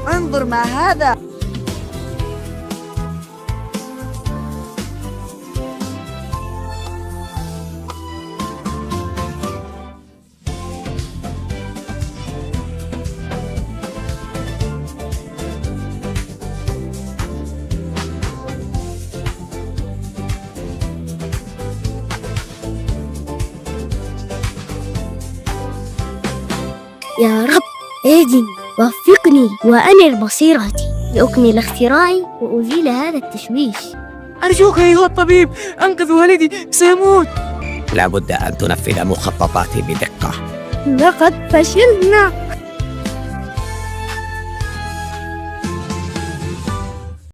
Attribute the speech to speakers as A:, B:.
A: انظر ما هذا.
B: يا رب اهدني وفقني وأنر بصيرتي لأكمل اختراعي وأزيل هذا التشويش.
C: أرجوك أيها الطبيب، أنقذ والدي، سيموت.
D: لابد أن تنفذ مخططاتي بدقة.
B: لقد فشلنا.